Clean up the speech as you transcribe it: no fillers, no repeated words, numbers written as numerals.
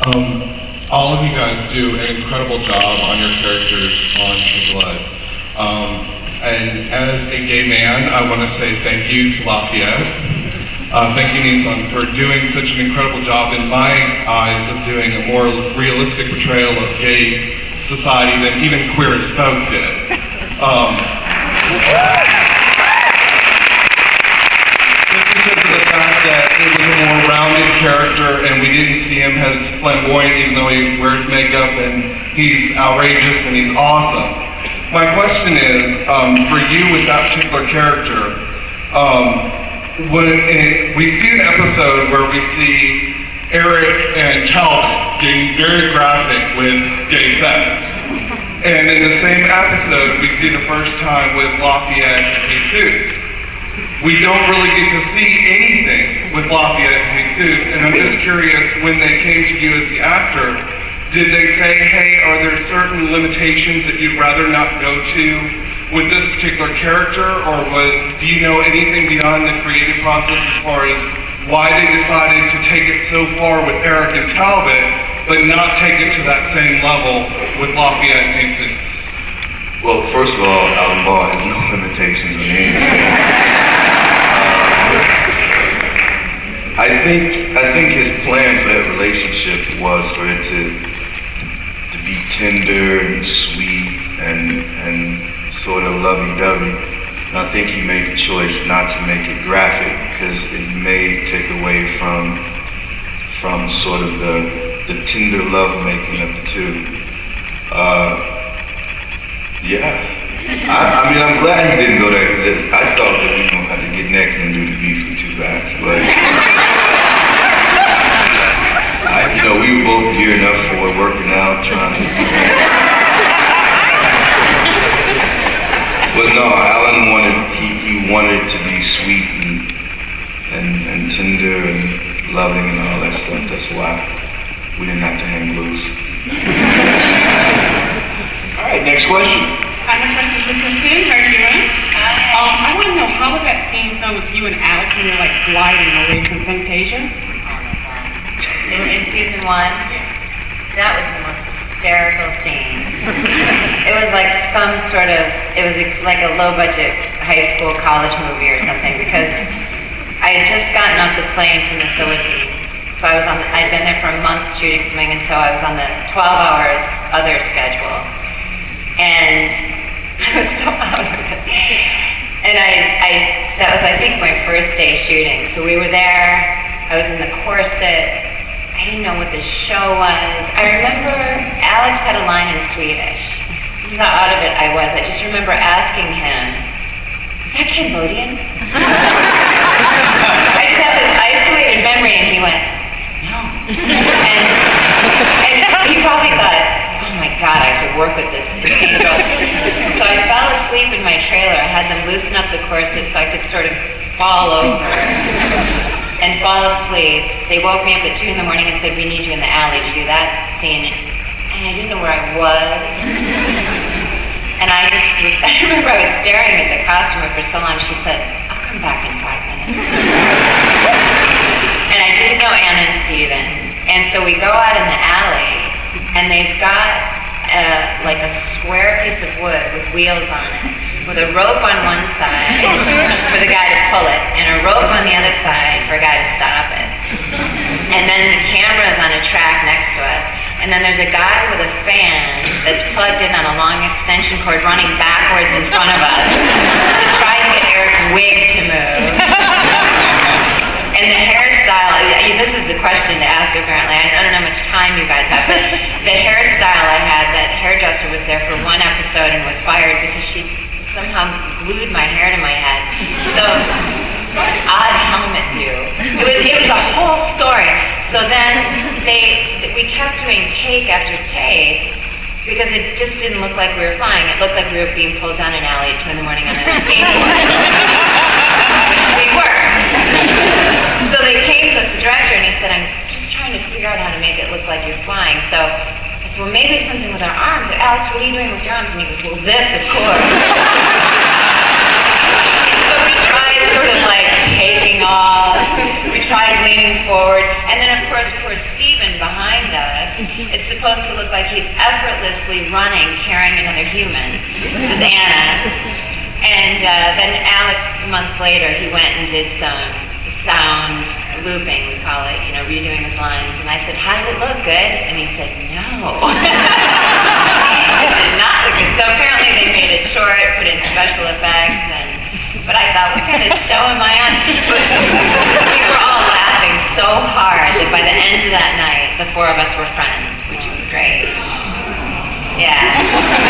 All of you guys do an incredible job on your characters on True Blood. And as a gay man, I want to say thank you to Lafayette. Thank you, Nelsan, for doing such an incredible job in my eyes of doing a more realistic portrayal of gay society than even Queer as Folk did. Just because of the fact that it was a more rounded character and we didn't see him as flamboyant even though he wears makeup and he's outrageous and he's awesome. My question is, for you with that particular character, we see an episode where we see Eric and Talbot getting very graphic with gay sex. And in the same episode, we see the first time with Lafayette and Jesus. We don't really get to see anything with Lafayette and Jesus, and I'm just curious, when they came to you as the actor, did they say, hey, are there certain limitations that you'd rather not go to with this particular character, or do you know anything beyond the creative process as far as why they decided to take it so far with Eric and Talbot, but not take it to that same level with Lafayette and Jesus? Well, first of all, Bauer has no limitations on anything. I think his plan for that relationship was for it to be tender and sweet and sort of lovey-dovey. And I think he made the choice not to make it graphic because it may take away from sort of the tender love-making of the two. I mean, I'm glad he didn't go there because I thought that we don't have to get naked and do the beats with two guys, but we were both gearing up for it, working out, trying to. But no, Alan he wanted to be sweet and tender and loving and all that stuff. That's why we didn't have to hang loose. All right, next question. Hi, my question is Kristin. How are you doing? I want to know, how was that scene filmed with you and Alex when you're like gliding away from Fangtasia? In season 1, that was the most hysterical scene. It was like like a low-budget high school college movie or something, because I had just gotten off the plane from the Philippines. So I'd been there for a month shooting something, and so I was on the 12-hour other schedule. And I was so out of it. And that was, I think, my first day shooting. So we were there, I was in the corset, I didn't know what the show was. I remember Alex had a line in Swedish. This is how out of it I was. I just remember asking him, is that Cambodian? I just had this isolated memory, and he went, no. And he probably thought, oh my God, I have to work with this angel. So I fell asleep in my trailer. I had them loosen up the corset so I could sort of fall over and fall asleep. They woke me up at 2 in the morning and said, we need you in the alley to do that scene. And I didn't know where I was. And I remember I was staring at the costumer for so long. She said, I'll come back in 5 minutes. And I didn't know Anna and Steven. And so we go out in the alley, and they've got like a square piece of wood with wheels on it, with a rope on one side for the guy to pull it, and a rope on the other side for a guy to stop it. And then the camera is on a track next to us, and then there's a guy with a fan that's plugged in on a long extension cord running backwards in front of us to try to get Eric's wig to move. And the hairstyle, this is the question to ask apparently, I don't know how much time you guys have, but the hairstyle I had, that hairdresser was there for 1 episode and was fired because she somehow glued my hair to my head. So, odd helmet view. It was a whole story. So then we kept doing take after take because it just didn't look like we were flying. It looked like we were being pulled down an alley at 2 in the morning on a skateboard. We were. So they came to the director and he said, I'm just trying to figure out how to make it look like you're flying. So I said, well, maybe it's something with our arms. Alex, what are you doing with your arms? And he goes, well, this, of course. So we tried sort of like taking off. We tried leaning forward. And then, of course, poor Steven behind us supposed to look like he's effortlessly running, carrying another human. This is Anna. And then Alex, months later, he went and did some sound looping, we call it, redoing his lines. And I said, how did it look, good? And he said, no. It did not look good. So apparently they made it short, put in special effects, but I thought, what kind of show am I on? We were all laughing so hard that by the end of that night, the four of us were friends, which was great. Yeah.